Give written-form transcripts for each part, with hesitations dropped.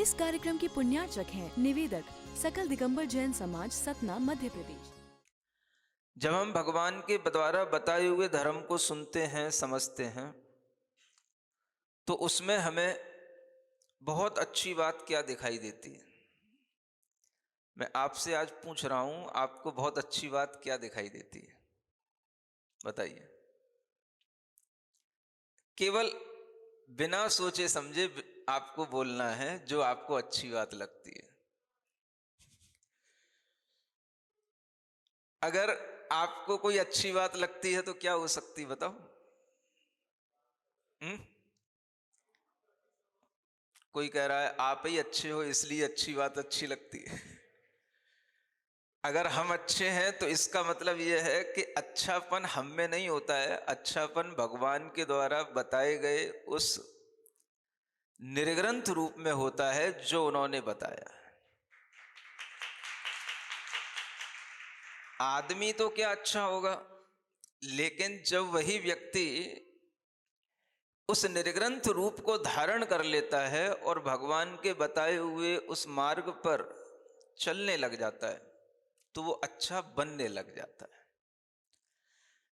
इस कार्यक्रम के पुण्यार्चक हैं निवेदक सकल दिगंबर जैन समाज, सतना, मध्य प्रदेश। जब हम भगवान के द्वारा बताए हुए धर्म को सुनते हैं, समझते हैं, तो उसमें हमें बहुत अच्छी बात क्या दिखाई देती है? मैं आपसे आज पूछ रहा हूं, आपको बहुत अच्छी बात क्या दिखाई देती है? बताइए। केवल बिना सोचे समझे आपको बोलना है जो आपको अच्छी बात लगती है। अगर आपको कोई अच्छी बात लगती है तो क्या हो सकती, बताओ? हम्म? कोई कह रहा है आप ही अच्छे हो इसलिए अच्छी बात अच्छी लगती है। अगर हम अच्छे हैं तो इसका मतलब यह है कि अच्छापन हम में नहीं होता है, अच्छापन भगवान के द्वारा बताए गए उस निर्ग्रंथ रूप में होता है जो उन्होंने बताया। आदमी तो क्या अच्छा होगा, लेकिन जब वही व्यक्ति उस निर्ग्रंथ रूप को धारण कर लेता है और भगवान के बताए हुए उस मार्ग पर चलने लग जाता है तो वो अच्छा बनने लग जाता है।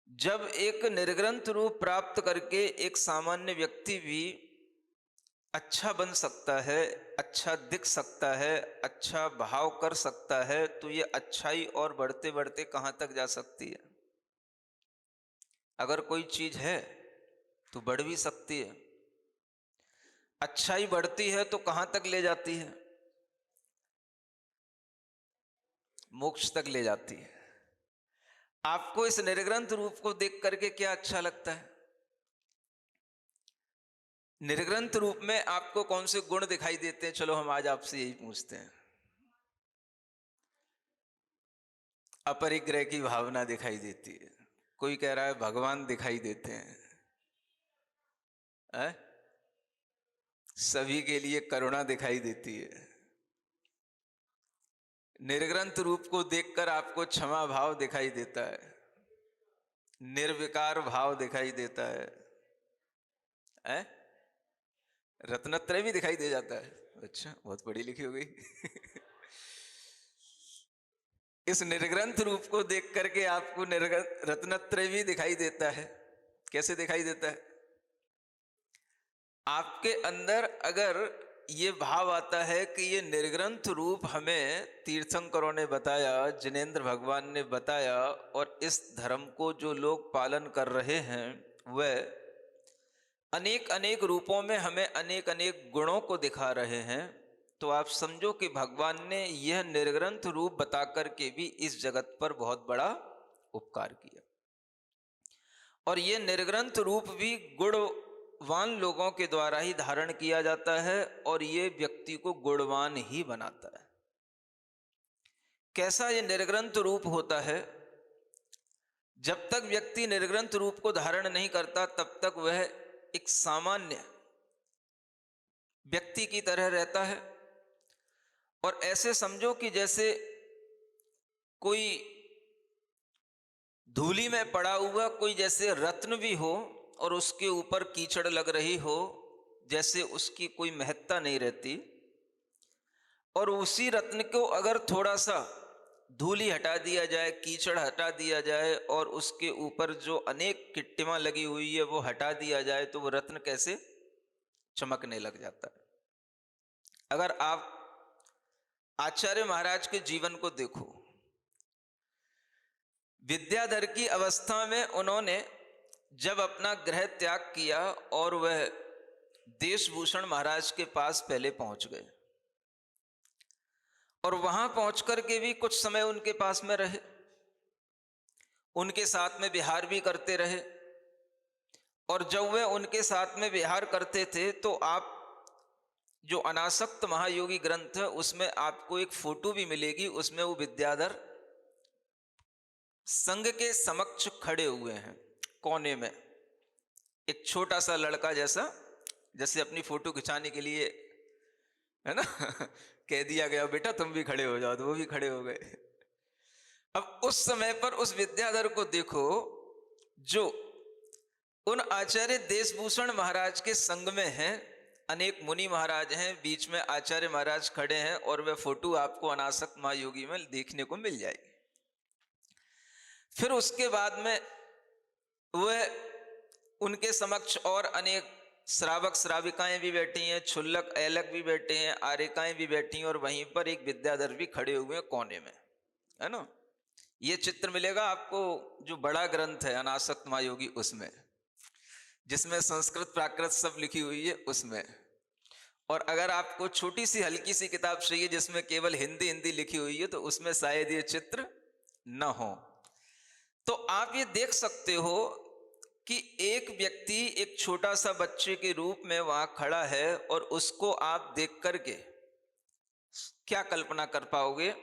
जब एक निर्ग्रंथ रूप प्राप्त करके एक सामान्य व्यक्ति भी अच्छा बन सकता है, अच्छा दिख सकता है, अच्छा भाव कर सकता है, तो ये अच्छाई और बढ़ते बढ़ते कहाँ तक जा सकती है? अगर कोई चीज है तो बढ़ भी सकती है। अच्छाई बढ़ती है तो कहाँ तक ले जाती है? मोक्ष तक ले जाती है। आपको इस निर्ग्रंथ रूप को देख करके क्या अच्छा लगता है? निर्ग्रंथ रूप में आपको कौन से गुण दिखाई देते हैं? चलो हम आज आपसे यही पूछते हैं। अपरिग्रह की भावना दिखाई देती है, कोई कह रहा है भगवान दिखाई देते हैं, सभी के लिए करुणा दिखाई देती है। निर्ग्रंथ रूप को देखकर आपको क्षमा भाव दिखाई देता है, निर्विकार भाव दिखाई देता है? रत्नत्रय भी दिखाई दे जाता है। अच्छा, बहुत पढ़ी लिखी हो गई। इस निर्ग्रंथ रूप को देख करके आपको रत्नत्रय भी दिखाई देता है। कैसे दिखाई देता है? आपके अंदर अगर ये भाव आता है कि ये निर्ग्रंथ रूप हमें तीर्थंकरों ने बताया, जिनेंद्र भगवान ने बताया, और इस धर्म को जो लोग पालन कर रहे हैं वह अनेक अनेक रूपों में हमें अनेक अनेक गुणों को दिखा रहे हैं, तो आप समझो कि भगवान ने यह निर्ग्रंथ रूप बता करके भी इस जगत पर बहुत बड़ा उपकार किया। और यह निर्ग्रंथ रूप भी गुणवान लोगों के द्वारा ही धारण किया जाता है और ये व्यक्ति को गुणवान ही बनाता है। कैसा ये निर्ग्रंथ रूप होता है? जब तक व्यक्ति निर्ग्रंथ रूप को धारण नहीं करता तब तक वह एक सामान्य व्यक्ति की तरह रहता है। और ऐसे समझो कि जैसे कोई धूली में पड़ा हुआ कोई जैसे रत्न भी हो और उसके ऊपर कीचड़ लग रही हो, जैसे उसकी कोई महत्ता नहीं रहती। और उसी रत्न को अगर थोड़ा सा धूली हटा दिया जाए, कीचड़ हटा दिया जाए और उसके ऊपर जो अनेक किट्टिमां लगी हुई है वो हटा दिया जाए, तो वो रत्न कैसे चमकने लग जाता है। अगर आप आचार्य महाराज के जीवन को देखो, विद्याधर की अवस्था में उन्होंने जब अपना गृह त्याग किया और वह देशभूषण महाराज के पास पहले पहुंच गए और वहां पहुंच करके भी कुछ समय उनके पास में रहे, उनके साथ में विहार भी करते रहे। और जब वे उनके साथ में विहार करते थे तो आप जो अनासक्त महायोगी ग्रंथ है उसमें आपको एक फोटो भी मिलेगी, उसमें वो विद्याधर संघ के समक्ष खड़े हुए हैं कोने में, एक छोटा सा लड़का जैसा, जैसे अपनी फोटो खिंचाने के लिए है ना कह दिया गया बेटा तुम भी खड़े हो जाओ, तो वो भी खड़े हो गए। अब उस समय पर उस विद्याधर को देखो जो उन आचार्य देशभूषण महाराज के संग में हैं अनेक मुनि महाराज हैं, बीच में आचार्य महाराज खड़े हैं, और वह फोटो आपको अनासक्त महायोगी में देखने को मिल जाएगी। फिर उसके बाद में वह उनके समक्ष और अनेक श्रावक श्राविकाएं भी बैठी हैं, क्षुल्लक ऐलक भी बैठे हैं, आर्यिकाएं भी बैठी हैं, और वहीं पर एक विद्याधर भी खड़े हुए हैं कोने में, है ना। ये चित्र मिलेगा आपको जो बड़ा ग्रंथ है अनासक्त महायोगी, उसमें, जिसमें संस्कृत प्राकृत सब लिखी हुई है उसमें। और अगर आपको छोटी सी हल्की सी किताब चाहिए जिसमें केवल हिंदी हिंदी लिखी हुई है, तो उसमें शायद ये चित्र न हो। तो आप ये देख सकते हो कि एक व्यक्ति एक छोटा सा बच्चे के रूप में वहां खड़ा है, और उसको आप देख करके क्या कल्पना कर पाओगे?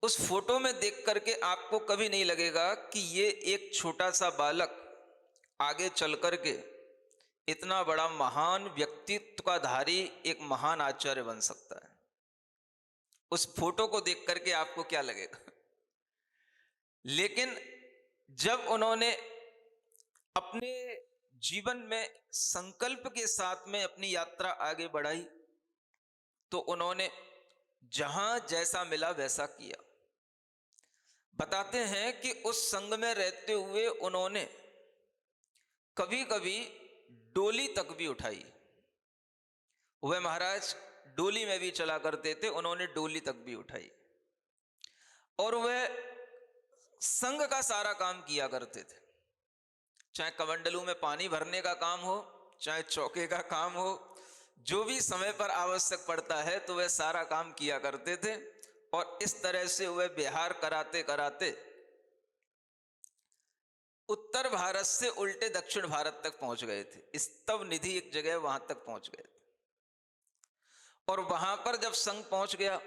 उस फोटो में देख करके आपको कभी नहीं लगेगा कि ये एक छोटा सा बालक आगे चल करके इतना बड़ा महान व्यक्तित्व का धारी एक महान आचार्य बन सकता है। उस फोटो को देख करके आपको क्या लगेगा? लेकिन जब उन्होंने अपने जीवन में संकल्प के साथ में अपनी यात्रा आगे बढ़ाई, तो उन्होंने जहां जैसा मिला वैसा किया। बताते हैं कि उस संग में रहते हुए उन्होंने कभी कभी डोली तक भी उठाई। वह महाराज डोली में भी चला करते थे, उन्होंने डोली तक भी उठाई, और वह संग का सारा काम किया करते थे। चाहे कमंडलू में पानी भरने का काम हो, चाहे चौके का काम हो, जो भी समय पर आवश्यक पड़ता है तो वह सारा काम किया करते थे। और इस तरह से वह विहार कराते कराते उत्तर भारत से उल्टे दक्षिण भारत तक पहुंच गए थे। स्तव निधि एक जगह, वहां तक पहुंच गए थे। और वहां पर जब संघ पहुंच गया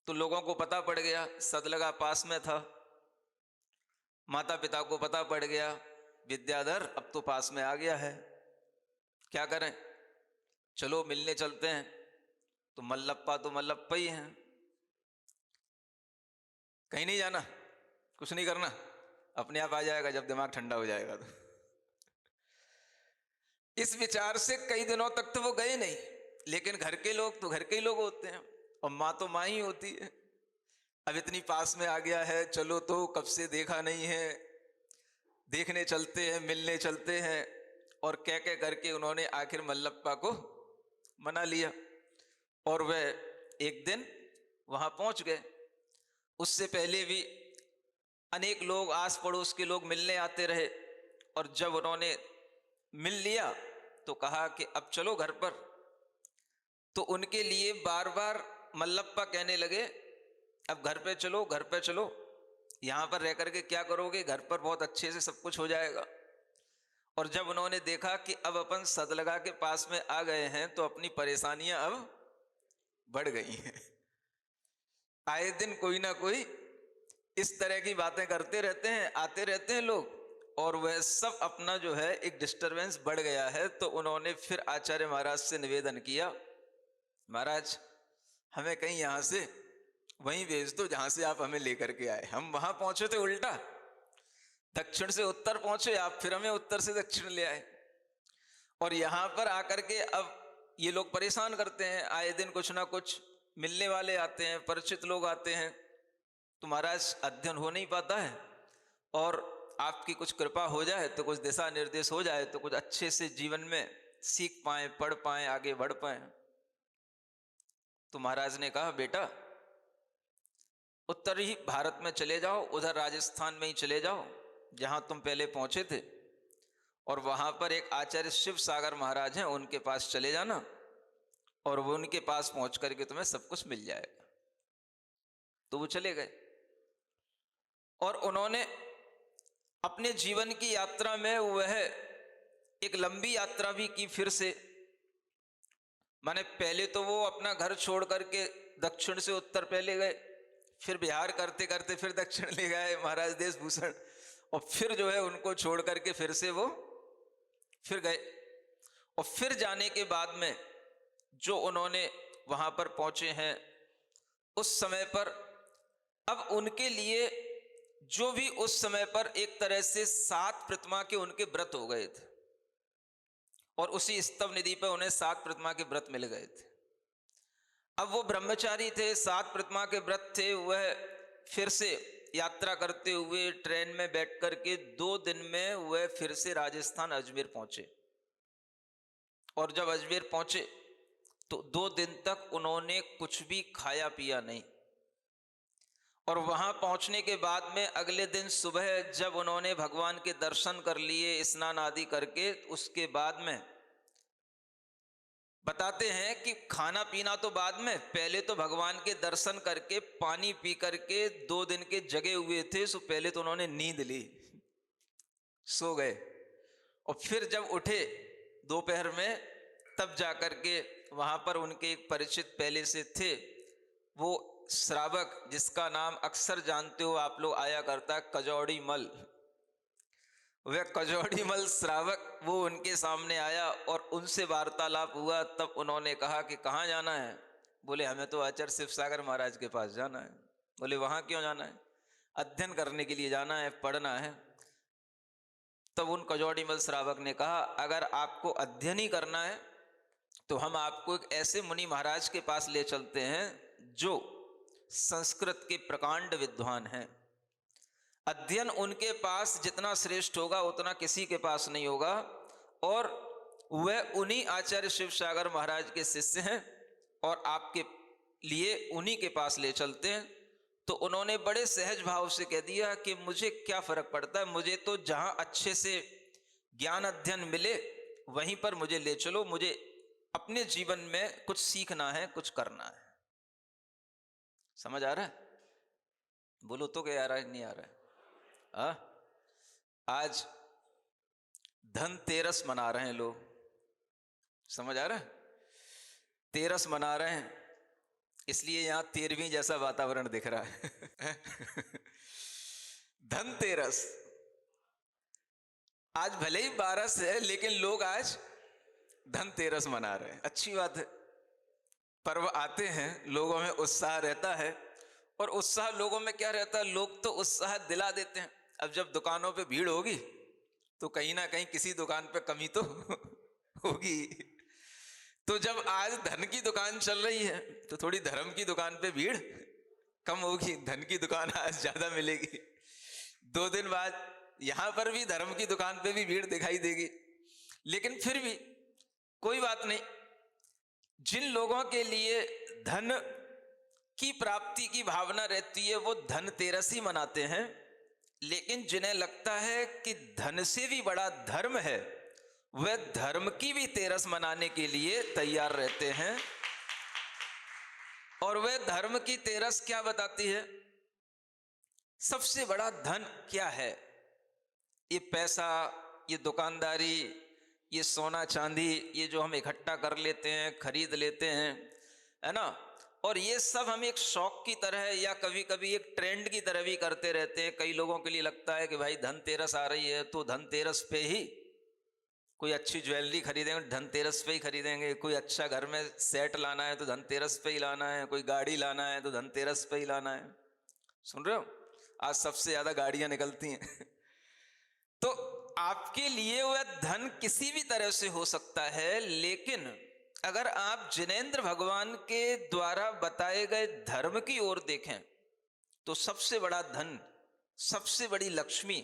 तो लोगों को पता पड़ गया, सदलगा पास में था, माता पिता को पता पड़ गया, विद्याधर अब तो पास में आ गया है, क्या करें, चलो मिलने चलते हैं। तो मल्लप्पा तो मल्लप्पा ही हैं, कहीं नहीं जाना, कुछ नहीं करना, अपने आप आ जाएगा जब दिमाग ठंडा हो जाएगा तो। इस विचार से कई दिनों तक तो वो गए नहीं, लेकिन घर के लोग तो घर के ही लोग होते हैं, और माँ तो माँ ही होती है। अब इतनी पास में आ गया है, चलो तो कब से देखा नहीं है, देखने चलते हैं, मिलने चलते हैं। और कह कह करके उन्होंने आखिर मल्लप्पा को मना लिया, और वह एक दिन वहां पहुंच गए। उससे पहले भी अनेक लोग, आस पड़ोस के लोग मिलने आते रहे, और जब उन्होंने मिल लिया तो कहा कि अब चलो घर पर। तो उनके लिए बार बार मल्लप्पा कहने लगे, अब घर पे चलो, घर पे चलो, यहाँ पर रह करके क्या करोगे, घर पर बहुत अच्छे से सब कुछ हो जाएगा। और जब उन्होंने देखा कि अब अपन सदलगा के पास में आ गए हैं, तो अपनी परेशानियां अब बढ़ गई हैं। आए दिन कोई ना कोई इस तरह की बातें करते रहते हैं, आते रहते हैं लोग, और वह सब अपना जो है एक डिस्टरबेंस बढ़ गया है। तो उन्होंने फिर आचार्य महाराज से निवेदन किया, महाराज हमें कहीं यहाँ से वहीं भेज दो जहां से आप हमें लेकर के आए। हम वहां पहुंचे थे उल्टा, दक्षिण से उत्तर पहुंचे, आप फिर हमें उत्तर से दक्षिण ले आए। और यहां पर आकर के अब ये लोग परेशान करते हैं, आए दिन कुछ ना कुछ मिलने वाले आते हैं, परिचित लोग आते हैं, तो महाराज अध्ययन हो नहीं पाता है, और आपकी कुछ कृपा हो जाए तो कुछ दिशा निर्देश हो जाए तो कुछ अच्छे से जीवन में सीख पाए, पढ़ पाए, आगे बढ़ पाए। तो महाराज ने कहा, बेटा उत्तरी भारत में चले जाओ, उधर राजस्थान में ही चले जाओ जहां तुम पहले पहुंचे थे, और वहां पर एक आचार्य शिव सागर महाराज हैं, उनके पास चले जाना, और वो उनके पास पहुंच करके तुम्हें सब कुछ मिल जाएगा। तो वो चले गए, और उन्होंने अपने जीवन की यात्रा में वह एक लंबी यात्रा भी की फिर से। माने पहले तो वो अपना घर छोड़ करके दक्षिण से उत्तर पहले गए, फिर बिहार करते करते फिर दक्षिण ले गए महाराज देशभूषण, और फिर जो है उनको छोड़ करके फिर से वो फिर गए। और फिर जाने के बाद में जो उन्होंने वहां पर पहुंचे हैं, उस समय पर अब उनके लिए जो भी उस समय पर एक तरह से 7 प्रतिमा के उनके व्रत हो गए थे, और उसी स्तव निधि पर उन्हें 7 प्रतिमा के व्रत मिल गए थे। अब वो ब्रह्मचारी थे, 7 प्रतिमा के व्रत थे, वह फिर से यात्रा करते हुए ट्रेन में बैठ करके 2 दिन में वह फिर से राजस्थान अजमेर पहुंचे। और जब अजमेर पहुंचे तो 2 दिन तक उन्होंने कुछ भी खाया पिया नहीं। और वहां पहुंचने के बाद में अगले दिन सुबह जब उन्होंने भगवान के दर्शन कर लिए स्नान आदि करके, उसके बाद में बताते हैं कि खाना पीना तो बाद में, पहले तो भगवान के दर्शन करके पानी पी करके 2 दिन के जगे हुए थे, सो पहले तो उन्होंने नींद ली, सो गए। और फिर जब उठे दोपहर में, तब जाकर के वहां पर उनके एक परिचित पहले से थे, वो श्रावक जिसका नाम अक्सर जानते हो आप लोग, आया करता है कजौड़ी मल। वह कजौड़ी मल श्रावक वो उनके सामने आया और उनसे वार्तालाप हुआ। तब उन्होंने कहा कि कहाँ जाना है? बोले हमें तो आचार्य शिवसागर महाराज के पास जाना है। बोले वहां क्यों जाना है? अध्ययन करने के लिए जाना है, पढ़ना है। तब उन कजौड़ी मल श्रावक ने कहा अगर आपको अध्ययन ही करना है तो हम आपको एक ऐसे मुनि महाराज के पास ले चलते हैं जो संस्कृत के प्रकांड विद्वान हैं। अध्ययन उनके पास जितना श्रेष्ठ होगा उतना किसी के पास नहीं होगा, और वह उन्हीं आचार्य शिवसागर महाराज के शिष्य हैं और आपके लिए उन्हीं के पास ले चलते हैं। तो उन्होंने बड़े सहज भाव से कह दिया कि मुझे क्या फर्क पड़ता है, मुझे तो जहां अच्छे से ज्ञान अध्ययन मिले वहीं पर मुझे ले चलो, मुझे अपने जीवन में कुछ सीखना है, कुछ करना है। समझ आ रहा है? बोलो तो क्या आ रहा है, नहीं आ रहा है? आज धनतेरस मना रहे हैं लोग, समझ आ रहा है? तेरस मना रहे हैं, इसलिए यहां 13वीं जैसा वातावरण दिख रहा है। धनतेरस आज भले ही 12 है, लेकिन लोग आज धनतेरस मना रहे हैं। अच्छी बात है, पर्व आते हैं, लोगों में उत्साह रहता है। और उत्साह लोगों में क्या रहता है, लोग तो उत्साह दिला देते हैं। अब जब दुकानों पे भीड़ होगी तो कहीं ना कहीं किसी दुकान पे कमी तो होगी। तो जब आज धन की दुकान चल रही है तो थोड़ी धर्म की दुकान पे भीड़ कम होगी, धन की दुकान आज ज्यादा मिलेगी। 2 दिन बाद यहां पर भी धर्म की दुकान पे भी भीड़ दिखाई देगी। लेकिन फिर भी कोई बात नहीं, जिन लोगों के लिए धन की प्राप्ति की भावना रहती है वो धनतेरस ही मनाते हैं। लेकिन जिन्हें लगता है कि धन से भी बड़ा धर्म है, वह धर्म की भी तेरस मनाने के लिए तैयार रहते हैं। और वह धर्म की तेरस क्या बताती है? सबसे बड़ा धन क्या है? ये पैसा, ये दुकानदारी, ये सोना चांदी, ये जो हम इकट्ठा कर लेते हैं, खरीद लेते हैं, है ना? और ये सब हम एक शौक की तरह या कभी कभी एक ट्रेंड की तरह भी करते रहते हैं। कई लोगों के लिए लगता है कि भाई धनतेरस आ रही है तो धनतेरस पे ही कोई अच्छी ज्वेलरी खरीदेंगे, धनतेरस पे ही खरीदेंगे। कोई अच्छा घर में सेट लाना है तो धनतेरस पे ही लाना है। कोई गाड़ी लाना है तो धनतेरस पे ही लाना है। सुन रहे हो? आज सबसे ज्यादा गाड़ियां निकलती हैं। तो आपके लिए वह धन किसी भी तरह से हो सकता है, लेकिन अगर आप जिनेंद्र भगवान के द्वारा बताए गए धर्म की ओर देखें तो सबसे बड़ा धन, सबसे बड़ी लक्ष्मी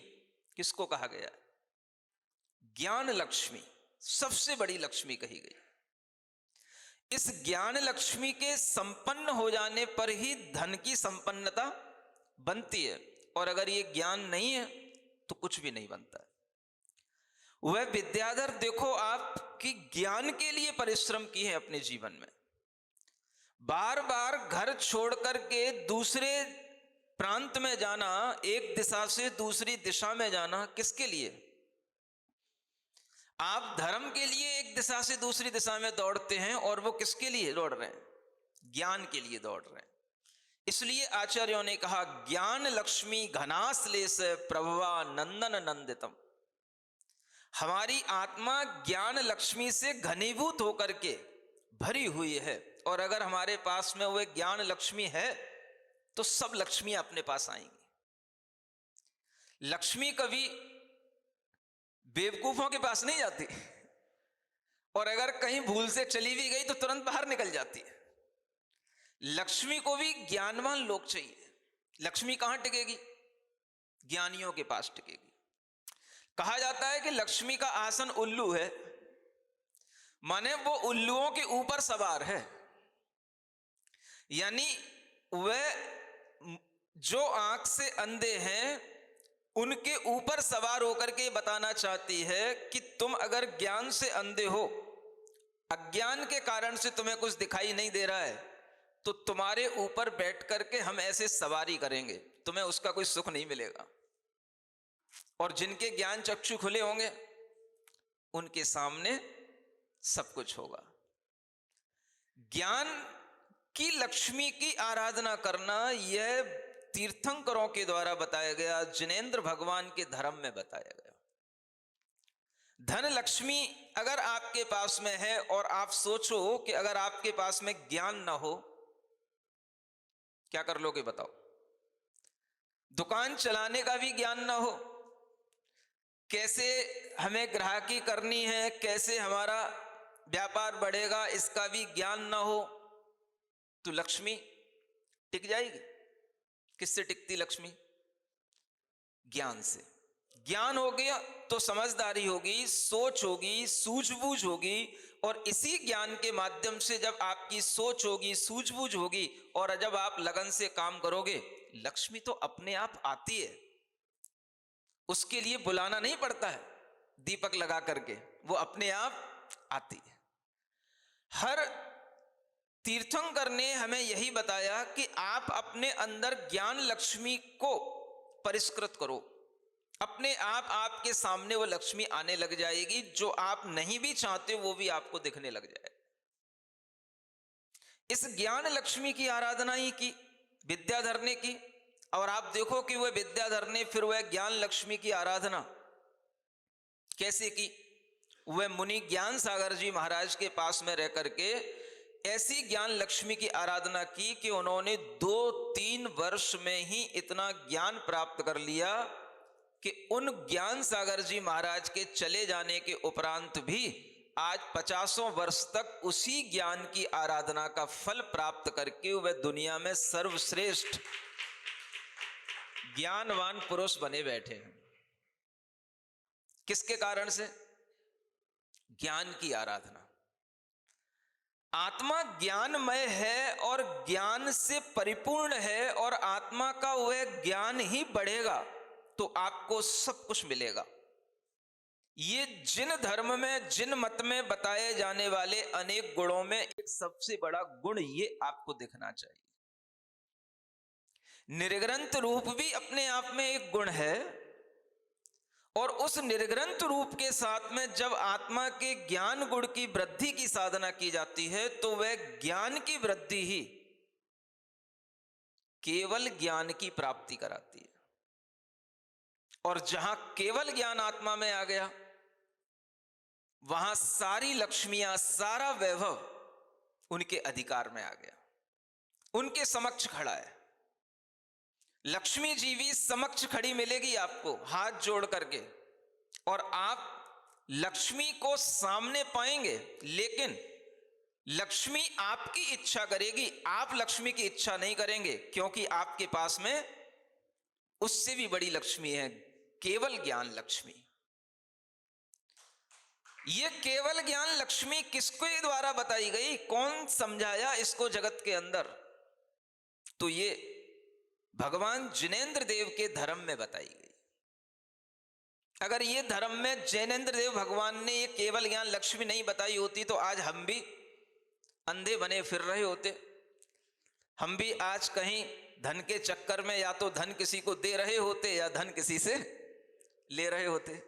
किसको कहा गया? ज्ञान लक्ष्मी सबसे बड़ी लक्ष्मी कही गई। इस ज्ञान लक्ष्मी के संपन्न हो जाने पर ही धन की संपन्नता बनती है। और अगर ये ज्ञान नहीं है तो कुछ भी नहीं बनता है। वह विद्याधर देखो आपकी ज्ञान के लिए परिश्रम की है अपने जीवन में। बार बार घर छोड़ करके दूसरे प्रांत में जाना, एक दिशा से दूसरी दिशा में जाना, किसके लिए? आप धर्म के लिए एक दिशा से दूसरी दिशा में दौड़ते हैं, और वो किसके लिए दौड़ रहे हैं? ज्ञान के लिए दौड़ रहे हैं। इसलिए आचार्यों ने कहा ज्ञान लक्ष्मी घनाश्लेष प्रभवा नंदन नंदितम। हमारी आत्मा ज्ञान लक्ष्मी से घनीभूत होकर के भरी हुई है, और अगर हमारे पास में वह ज्ञान लक्ष्मी है तो सब लक्ष्मी अपने पास आएंगी। लक्ष्मी कभी बेवकूफों के पास नहीं जाती। और अगर कहीं भूल से चली भी गई तो तुरंत बाहर निकल जाती है। लक्ष्मी को भी ज्ञानवान लोग चाहिए। लक्ष्मी कहां टिकेगी? ज्ञानियों के पास टिकेगी। कहा जाता है कि लक्ष्मी का आसन उल्लू है, माने वो उल्लुओं के ऊपर सवार है। यानी वह जो आंख से अंधे हैं उनके ऊपर सवार होकर के बताना चाहती है कि तुम अगर ज्ञान से अंधे हो, अज्ञान के कारण से तुम्हें कुछ दिखाई नहीं दे रहा है, तो तुम्हारे ऊपर बैठ करके हम ऐसे सवारी करेंगे, तुम्हें उसका कोई सुख नहीं मिलेगा। और जिनके ज्ञान चक्षु खुले होंगे उनके सामने सब कुछ होगा। ज्ञान की लक्ष्मी की आराधना करना यह तीर्थंकरों के द्वारा बताया गया, जिनेंद्र भगवान के धर्म में बताया गया। धन लक्ष्मी अगर आपके पास में है और आप सोचो कि अगर आपके पास में ज्ञान ना हो, क्या कर लोगे बताओ? दुकान चलाने का भी ज्ञान ना हो, कैसे हमें ग्राहकी करनी है, कैसे हमारा व्यापार बढ़ेगा, इसका भी ज्ञान ना हो, तो लक्ष्मी टिक जाएगी? किससे टिकती लक्ष्मी? ज्ञान से। ज्ञान हो गया तो समझदारी होगी, सोच होगी, सूझबूझ होगी, और इसी ज्ञान के माध्यम से जब आपकी सोच होगी, सूझबूझ होगी, और जब आप लगन से काम करोगे, लक्ष्मी तो अपने आप आती है। उसके लिए बुलाना नहीं पड़ता है दीपक लगा करके, वो अपने आप आती है। हर तीर्थंकर ने हमें यही बताया कि आप अपने अंदर ज्ञान लक्ष्मी को परिष्कृत करो, अपने आप आपके सामने वो लक्ष्मी आने लग जाएगी। जो आप नहीं भी चाहते वो भी आपको दिखने लग जाए। इस ज्ञान लक्ष्मी की आराधना ही की विद्याधर ने की, और आप देखो कि वह विद्याधर ने फिर वह ज्ञान लक्ष्मी की आराधना कैसे की। वह मुनि ज्ञान सागर जी महाराज के पास में रह करके ऐसी ज्ञान लक्ष्मी की आराधना की कि उन्होंने 2-3 वर्ष में ही इतना ज्ञान प्राप्त कर लिया कि उन ज्ञान सागर जी महाराज के चले जाने के उपरांत भी आज 50 वर्ष तक उसी ज्ञान की आराधना का फल प्राप्त करके वह दुनिया में सर्वश्रेष्ठ ज्ञानवान पुरुष बने बैठे हैं। किसके कारण से? ज्ञान की आराधना। आत्मा ज्ञानमय है और ज्ञान से परिपूर्ण है, और आत्मा का वह ज्ञान ही बढ़ेगा तो आपको सब कुछ मिलेगा। ये जिन धर्म में, जिन मत में बताए जाने वाले अनेक गुणों में एक सबसे बड़ा गुण ये आपको दिखना चाहिए। निर्ग्रंथ रूप भी अपने आप में एक गुण है, और उस निर्ग्रंथ रूप के साथ में जब आत्मा के ज्ञान गुण की वृद्धि की साधना की जाती है तो वह ज्ञान की वृद्धि ही केवल ज्ञान की प्राप्ति कराती है। और जहां केवल ज्ञान आत्मा में आ गया, वहां सारी लक्ष्मियां, सारा वैभव उनके अधिकार में आ गया, उनके समक्ष खड़ा है। लक्ष्मी जी भी समक्ष खड़ी मिलेगी आपको हाथ जोड़ करके, और आप लक्ष्मी को सामने पाएंगे। लेकिन लक्ष्मी आपकी इच्छा करेगी, आप लक्ष्मी की इच्छा नहीं करेंगे, क्योंकि आपके पास में उससे भी बड़ी लक्ष्मी है, केवल ज्ञान लक्ष्मी। ये केवल ज्ञान लक्ष्मी किसके द्वारा बताई गई? कौन समझाया इसको जगत के अंदर? तो ये भगवान जिनेंद्र देव के धर्म में बताई गई। अगर ये धर्म में जिनेंद्र देव भगवान ने ये केवल ज्ञान लक्ष्मी नहीं बताई होती तो आज हम भी अंधे बने फिर रहे होते। हम भी आज कहीं धन के चक्कर में या तो धन किसी को दे रहे होते या धन किसी से ले रहे होते।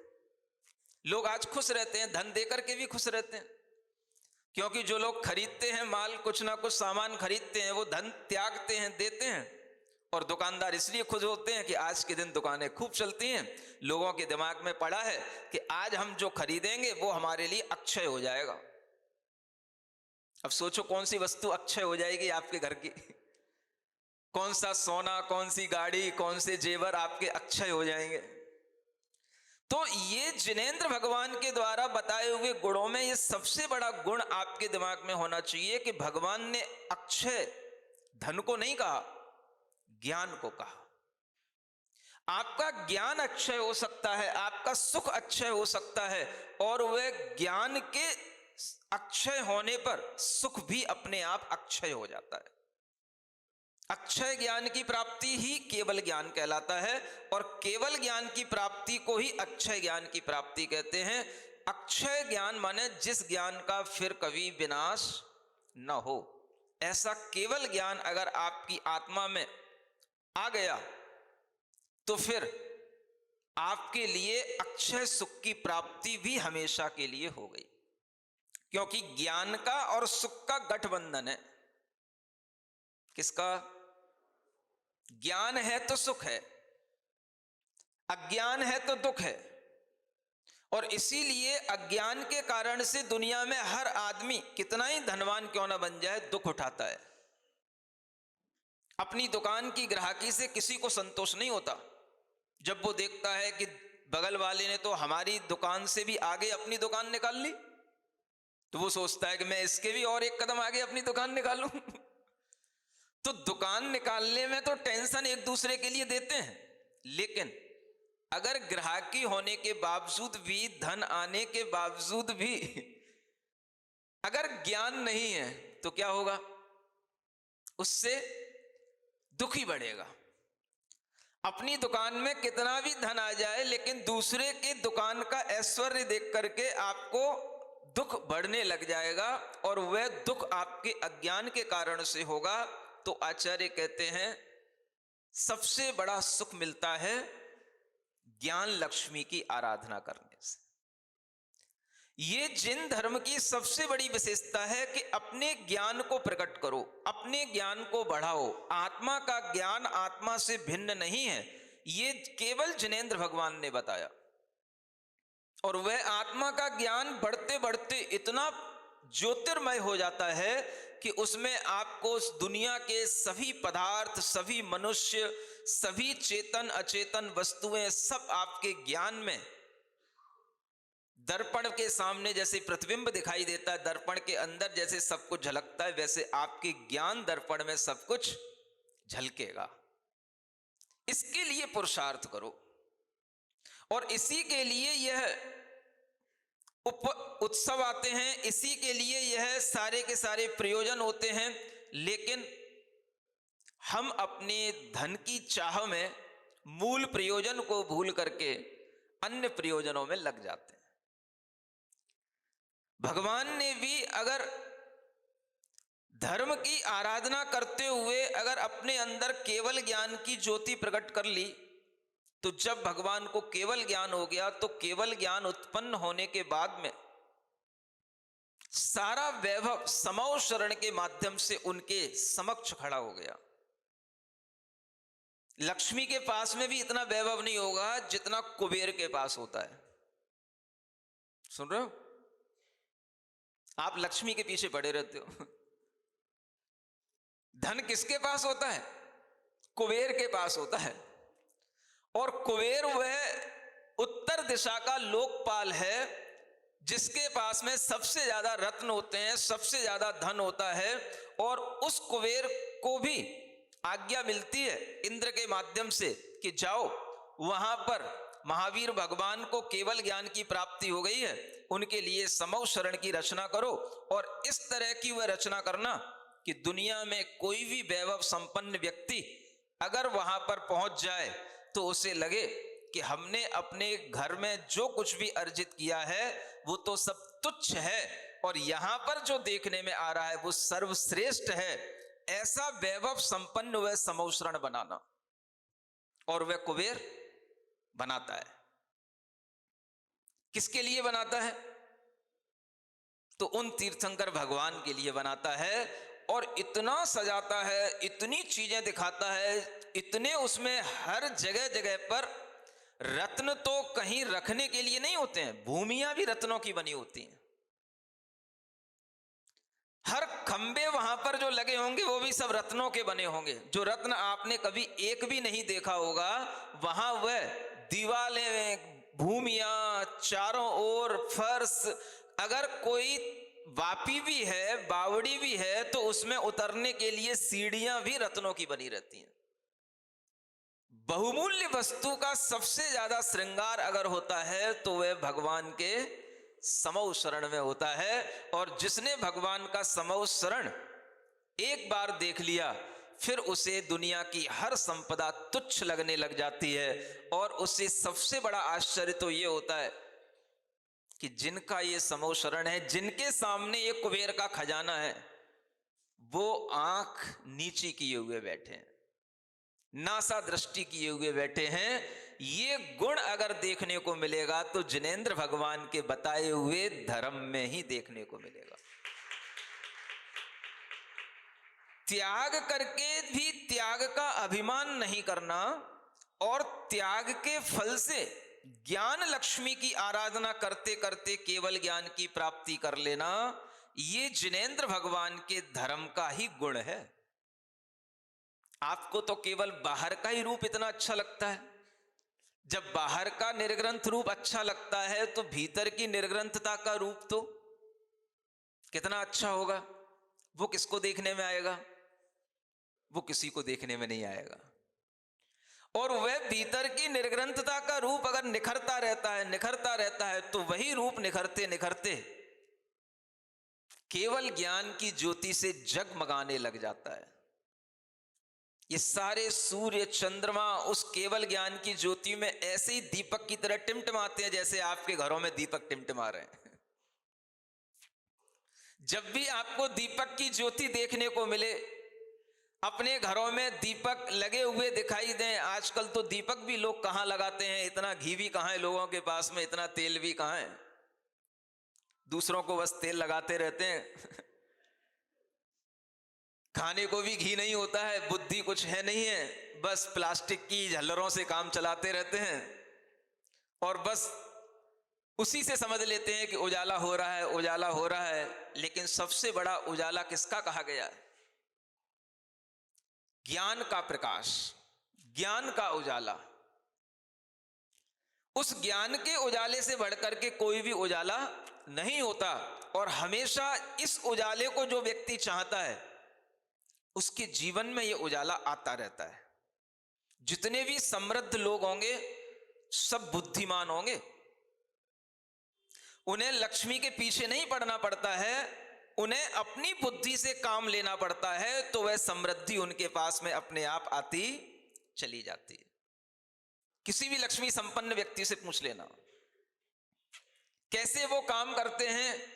लोग आज खुश रहते हैं, धन देकर के भी खुश रहते हैं, क्योंकि जो लोग खरीदते हैं माल, कुछ ना कुछ सामान खरीदते हैं, वो धन त्यागते हैं, देते हैं। और दुकानदार इसलिए खुश होते हैं कि आज के दिन दुकानें खूब चलती हैं। लोगों के दिमाग में पड़ा है कि आज हम जो खरीदेंगे वो हमारे लिए अक्षय हो जाएगा। अब सोचो कौन सी वस्तु अक्षय हो जाएगी आपके घर की? कौन सा सोना, कौन सी गाड़ी, कौन से जेवर आपके अक्षय हो जाएंगे? तो ये जिनेंद्र भगवान के द्वारा बताए हुए गुणों में ये सबसे बड़ा गुण आपके दिमाग में होना चाहिए कि भगवान ने अक्षय धन को नहीं कहा, ज्ञान को कहा। आपका ज्ञान अक्षय हो सकता है, आपका सुख अक्षय हो सकता है, और वह ज्ञान के अक्षय होने पर सुख भी अपने आप अक्षय हो जाता है। अक्षय ज्ञान की प्राप्ति ही केवल ज्ञान कहलाता है, और केवल ज्ञान की प्राप्ति को ही अक्षय ज्ञान की प्राप्ति कहते हैं। अक्षय ज्ञान माने जिस ज्ञान का फिर कभी विनाश न हो, ऐसा केवल ज्ञान अगर आपकी आत्मा में आ गया तो फिर आपके लिए अक्षय सुख की प्राप्ति भी हमेशा के लिए हो गई, क्योंकि ज्ञान का और सुख का गठबंधन है। किसका? ज्ञान है तो सुख है, अज्ञान है तो दुख है। और इसीलिए अज्ञान के कारण से दुनिया में हर आदमी कितना ही धनवान क्यों ना बन जाए, दुख उठाता है। अपनी दुकान की ग्राहकी से किसी को संतोष नहीं होता। जब वो देखता है कि बगल वाले ने तो हमारी दुकान से भी आगे अपनी दुकान निकाल ली, तो वो सोचता है कि मैं इसके भी और एक कदम आगे अपनी दुकान निकालूं। तो दुकान निकालने में तो टेंशन एक दूसरे के लिए देते हैं, लेकिन अगर ग्राहकी होने के बावजूद भी, धन आने के बावजूद भी अगर ज्ञान नहीं है तो क्या होगा? उससे दुख ही बढ़ेगा। अपनी दुकान में कितना भी धन आ जाए, लेकिन दूसरे के दुकान का ऐश्वर्य देख करके आपको दुख बढ़ने लग जाएगा, और वह दुख आपके अज्ञान के कारण से होगा। तो आचार्य कहते हैं सबसे बड़ा सुख मिलता है ज्ञान लक्ष्मी की आराधना करने से। ये जिन धर्म की सबसे बड़ी विशेषता है कि अपने ज्ञान को प्रकट करो, अपने ज्ञान को बढ़ाओ। आत्मा का ज्ञान आत्मा से भिन्न नहीं है, ये केवल जिनेंद्र भगवान ने बताया। और वह आत्मा का ज्ञान बढ़ते बढ़ते इतना ज्योतिर्मय हो जाता है कि उसमें आपको उस दुनिया के सभी पदार्थ, सभी मनुष्य, सभी चेतन अचेतन वस्तुएं सब आपके ज्ञान में, दर्पण के सामने जैसे प्रतिबिंब दिखाई देता है, दर्पण के अंदर जैसे सब कुछ झलकता है, वैसे आपके ज्ञान दर्पण में सब कुछ झलकेगा। इसके लिए पुरुषार्थ करो, और इसी के लिए यह उत्सव आते हैं, इसी के लिए यह सारे के सारे प्रयोजन होते हैं। लेकिन हम अपने धन की चाह में मूल प्रयोजन को भूल करके अन्य प्रयोजनों में लग जाते हैं। भगवान ने भी अगर धर्म की आराधना करते हुए अगर अपने अंदर केवल ज्ञान की ज्योति प्रकट कर ली, तो जब भगवान को केवल ज्ञान हो गया तो केवल ज्ञान उत्पन्न होने के बाद में सारा वैभव समौ शरण के माध्यम से उनके समक्ष खड़ा हो गया। लक्ष्मी के पास में भी इतना वैभव नहीं होगा जितना कुबेर के पास होता है। सुन रहे हो? आप लक्ष्मी के पीछे पड़े रहते हो। धन किसके पास होता है? कुबेर के पास होता है। और कुबेर वह उत्तर दिशा का लोकपाल है जिसके पास में सबसे ज्यादा रत्न होते हैं, सबसे ज्यादा धन होता है। और उस कुबेर को भी आज्ञा मिलती है इंद्र के माध्यम से कि जाओ वहां पर महावीर भगवान को केवल ज्ञान की प्राप्ति हो गई है, उनके लिए समौ शरण की रचना करो। और इस तरह की वह रचना करना कि दुनिया में कोई भी वैभव संपन्न व्यक्ति अगर वहां पर पहुंच जाए तो उसे लगे कि हमने अपने घर में जो कुछ भी अर्जित किया है वो तो सब तुच्छ है, और यहां पर जो देखने में आ रहा है वो सर्वश्रेष्ठ है। ऐसा वैभव संपन्न वह समौ शरण बनाना, और वह कुबेर बनाता है। किसके लिए बनाता है? तो उन तीर्थंकर भगवान के लिए बनाता है। और इतना सजाता है, इतनी चीजें दिखाता है, इतने उसमें हर जगह जगह पर रत्न तो कहीं रखने के लिए नहीं होते हैं, भूमियां भी रत्नों की बनी होती हैं। हर खंबे वहां पर जो लगे होंगे वो भी सब रत्नों के बने होंगे। जो रत्न आपने कभी एक भी नहीं देखा होगा, वहां वह दीवारें भूमियां, चारों ओर फर्श, अगर कोई वापी भी है, बावड़ी भी है, तो उसमें उतरने के लिए सीढ़ियां भी रत्नों की बनी रहती हैं। बहुमूल्य वस्तु का सबसे ज्यादा श्रृंगार अगर होता है तो वह भगवान के समौ शरण में होता है। और जिसने भगवान का समौ शरण एक बार देख लिया, फिर उसे दुनिया की हर संपदा तुच्छ लगने लग जाती है। और उससे सबसे बड़ा आश्चर्य तो यह होता है कि जिनका ये समो शरण है, जिनके सामने ये कुबेर का खजाना है, वो आंख नीची किए हुए बैठे हैं, नासा दृष्टि किए हुए बैठे हैं। ये गुण अगर देखने को मिलेगा तो जिनेंद्र भगवान के बताए हुए धर्म में ही देखने को मिलेगा। त्याग करके भी त्याग का अभिमान नहीं करना और त्याग के फल से ज्ञान लक्ष्मी की आराधना करते करते केवल ज्ञान की प्राप्ति कर लेना, ये जिनेंद्र भगवान के धर्म का ही गुण है। आपको तो केवल बाहर का ही रूप इतना अच्छा लगता है। जब बाहर का निर्ग्रंथ रूप अच्छा लगता है तो भीतर की निर्ग्रंथता का रूप तो कितना अच्छा होगा। वो किसको देखने में आएगा? वो किसी को देखने में नहीं आएगा। और वह भीतर की निर्ग्रंथता का रूप अगर निखरता रहता है तो वही रूप निखरते निखरते केवल ज्ञान की ज्योति से जगमगाने लग जाता है। ये सारे सूर्य चंद्रमा उस केवल ज्ञान की ज्योति में ऐसे ही दीपक की तरह टिमटिमाते हैं जैसे आपके घरों में दीपक टिमटिमा रहे हैं। जब भी आपको दीपक की ज्योति देखने को मिले, अपने घरों में दीपक लगे हुए दिखाई दें। आजकल तो दीपक भी लोग कहां लगाते हैं, इतना घी भी कहां है लोगों के पास में, इतना तेल भी कहां है, दूसरों को बस तेल लगाते रहते हैं। खाने को भी घी नहीं होता है, बुद्धि कुछ है नहीं है, बस प्लास्टिक की झल्लरों से काम चलाते रहते हैं और बस उसी से समझ लेते हैं कि उजाला हो रहा है, उजाला हो रहा है। लेकिन सबसे बड़ा उजाला किसका कहा गया है? ज्ञान का प्रकाश, ज्ञान का उजाला। उस ज्ञान के उजाले से बढ़कर के कोई भी उजाला नहीं होता। और हमेशा इस उजाले को जो व्यक्ति चाहता है उसके जीवन में यह उजाला आता रहता है। जितने भी समृद्ध लोग होंगे सब बुद्धिमान होंगे, उन्हें लक्ष्मी के पीछे नहीं पड़ना पड़ता है, उन्हें अपनी बुद्धि से काम लेना पड़ता है, तो वह समृद्धि उनके पास में अपने आप आती चली जाती है। किसी भी लक्ष्मी संपन्न व्यक्ति से पूछ लेना कैसे वो काम करते हैं,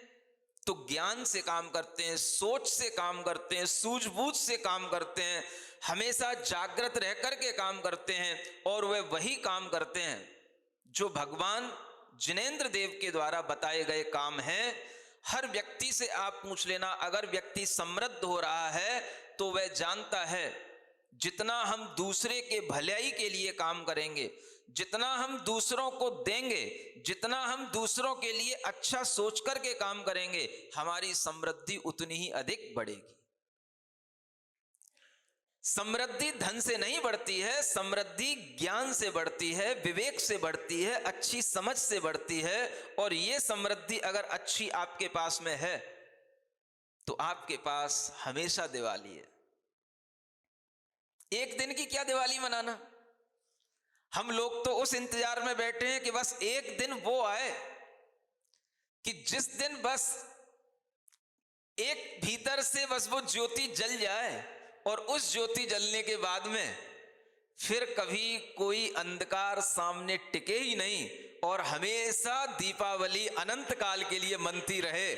तो ज्ञान से काम करते हैं, सोच से काम करते हैं, सूझबूझ से काम करते हैं, हमेशा जागृत रह करके काम करते हैं। और वह वही काम करते हैं जो भगवान जिनेंद्र देव के द्वारा बताए गए काम हैं। हर व्यक्ति से आप पूछ लेना, अगर व्यक्ति समृद्ध हो रहा है तो वह जानता है जितना हम दूसरे के भलाई के लिए काम करेंगे, जितना हम दूसरों को देंगे, जितना हम दूसरों के लिए अच्छा सोच करके काम करेंगे, हमारी समृद्धि उतनी ही अधिक बढ़ेगी। समृद्धि धन से नहीं बढ़ती है, समृद्धि ज्ञान से बढ़ती है, विवेक से बढ़ती है, अच्छी समझ से बढ़ती है। और यह समृद्धि अगर अच्छी आपके पास में है तो आपके पास हमेशा दिवाली है। एक दिन की क्या दिवाली मनाना, हम लोग तो उस इंतजार में बैठे हैं कि बस एक दिन वो आए कि जिस दिन बस एक भीतर से बस वो ज्योति जल जाए और उस ज्योति जलने के बाद में फिर कभी कोई अंधकार सामने टिके ही नहीं और हमेशा दीपावली अनंत काल के लिए मनती रहे।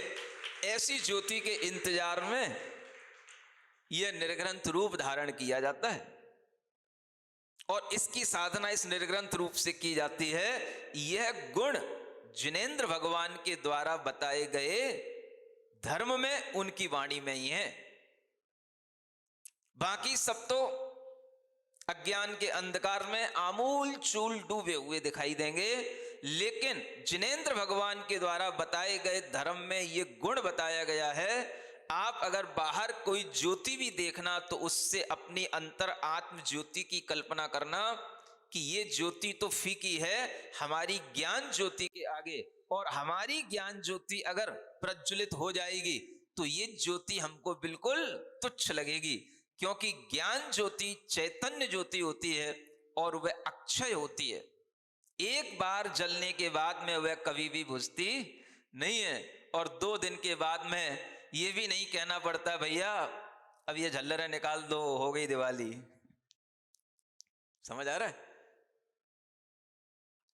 ऐसी ज्योति के इंतजार में यह निर्ग्रंथ रूप धारण किया जाता है और इसकी साधना इस निर्ग्रंथ रूप से की जाती है। यह गुण जिनेंद्र भगवान के द्वारा बताए गए धर्म में, उनकी वाणी में ही है। बाकी सब तो अज्ञान के अंधकार में आमूल चूल डूबे हुए दिखाई देंगे, लेकिन जिनेंद्र भगवान के द्वारा बताए गए धर्म में यह गुण बताया गया है। आप अगर बाहर कोई ज्योति भी देखना तो उससे अपनी अंतर आत्म ज्योति की कल्पना करना कि ये ज्योति तो फीकी है हमारी ज्ञान ज्योति के आगे, और हमारी ज्ञान ज्योति अगर प्रज्वलित हो जाएगी तो ये ज्योति हमको बिल्कुल तुच्छ लगेगी, क्योंकि ज्ञान ज्योति चैतन्य ज्योति होती है और वह अक्षय होती है। एक बार जलने के बाद में वह कभी भी बुझती नहीं है, और 2 दिन के बाद में ये भी नहीं कहना पड़ता भैया अब ये झल्लरें निकाल दो, हो गई दिवाली। समझ आ रहा है?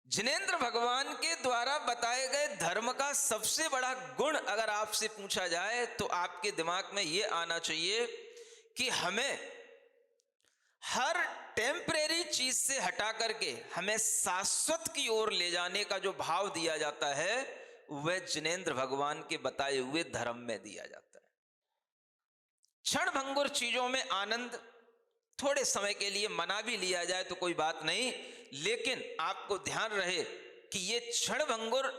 जिनेंद्र भगवान के द्वारा बताए गए धर्म का सबसे बड़ा गुण अगर आपसे पूछा जाए तो आपके दिमाग में यह आना चाहिए कि हमें हर टेम्परेरी चीज से हटा करके हमें शाश्वत की ओर ले जाने का जो भाव दिया जाता है वह जिनेंद्र भगवान के बताए हुए धर्म में दिया जाता है। क्षण भंगुर चीजों में आनंद थोड़े समय के लिए मना भी लिया जाए तो कोई बात नहीं, लेकिन आपको ध्यान रहे कि ये क्षण भंगुर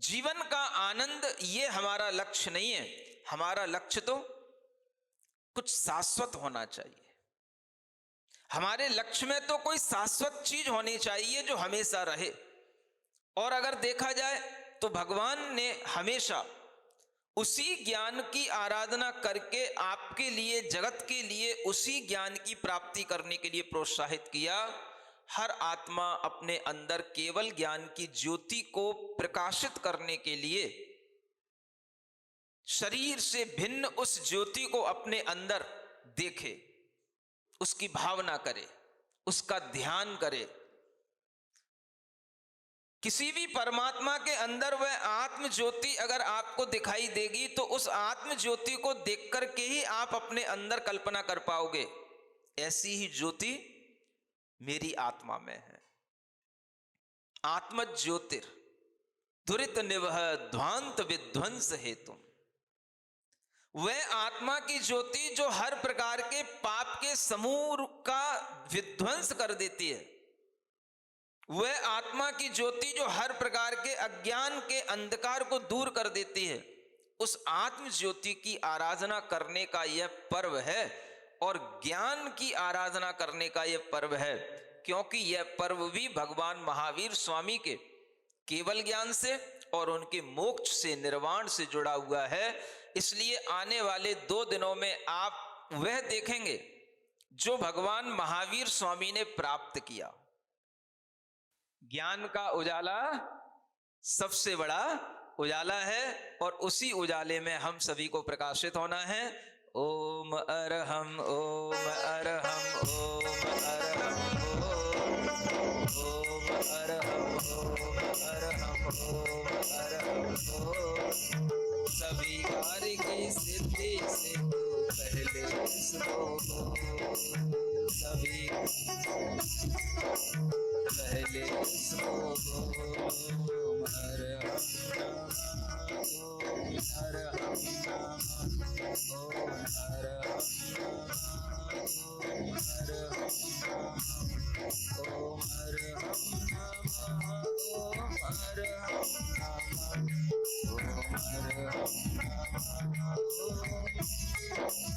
जीवन का आनंद ये हमारा लक्ष्य नहीं है। हमारा लक्ष्य तो कुछ शाश्वत होना चाहिए। हमारे लक्ष्य में तो कोई शाश्वत चीज होनी चाहिए जो हमेशा रहे। और अगर देखा जाए तो भगवान ने हमेशा उसी ज्ञान की आराधना करके आपके लिए, जगत के लिए उसी ज्ञान की प्राप्ति करने के लिए प्रोत्साहित किया। हर आत्मा अपने अंदर केवल ज्ञान की ज्योति को प्रकाशित करने के लिए शरीर से भिन्न उस ज्योति को अपने अंदर देखे, उसकी भावना करे, उसका ध्यान करे। किसी भी परमात्मा के अंदर वह आत्म ज्योति अगर आपको दिखाई देगी तो उस आत्म ज्योति को देख करके ही आप अपने अंदर कल्पना कर पाओगे, ऐसी ही ज्योति मेरी आत्मा में है। आत्म ज्योतिर दुरित निवह ध्वांत विध्वंस हेतु, वह आत्मा की ज्योति जो हर प्रकार के पाप के समूह का विध्वंस कर देती है, वह आत्मा की ज्योति जो हर प्रकार के अज्ञान के अंधकार को दूर कर देती है, उस आत्म ज्योति की आराधना करने का यह पर्व है और ज्ञान की आराधना करने का यह पर्व है। क्योंकि यह पर्व भी भगवान महावीर स्वामी के केवल ज्ञान से और उनके मोक्ष से, निर्वाण से जुड़ा हुआ है। इसलिए आने वाले 2 दिनों में आप वह देखेंगे जो भगवान महावीर स्वामी ने प्राप्त किया। ज्ञान का उजाला सबसे बड़ा उजाला है और उसी उजाले में हम सभी को प्रकाशित होना है। ओम अरहम, ओम अरहम, ओम अरहम, ओम अरहम, ओम अरहम, ओम अरहम, ओम। सभी कार्य की सिद्धि से तू पहले सुनो, सभी पहले सुनो। ओम अरहम नमः, ओम अरहम नमः, ओम अरहम नमः, ओम अरहम नमः, ओम अरहम नमः, ओम अरहम नमः, ओम अरहम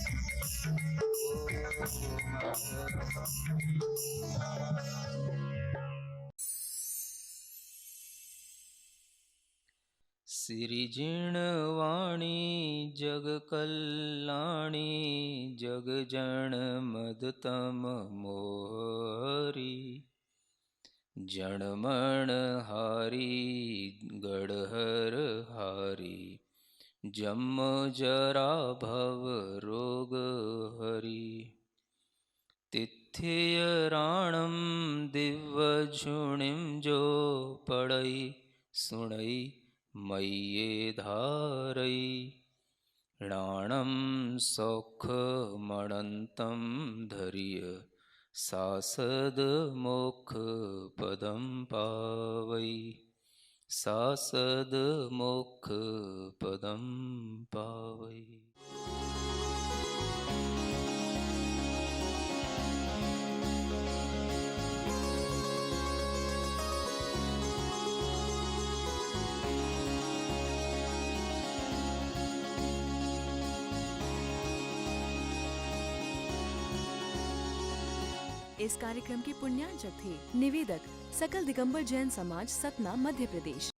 सिरिजिणवाणी जग कल्याणी जग जन मदतम मोहरी जनमण हारी गढ़हर हारी जम जरा भव रोग हरि तिथियराणम दिव्य झुणिम जो पड़ई सुणई मय्ये धारई राणम सौख मणंतम धर्य सासद मोक्ष पदम पावई सासद मोक्ष पदम पावई। इस कार्यक्रम के पुण्यार्चक थे। निवेदक सकल दिगंबर जैन समाज, सतना, मध्य प्रदेश।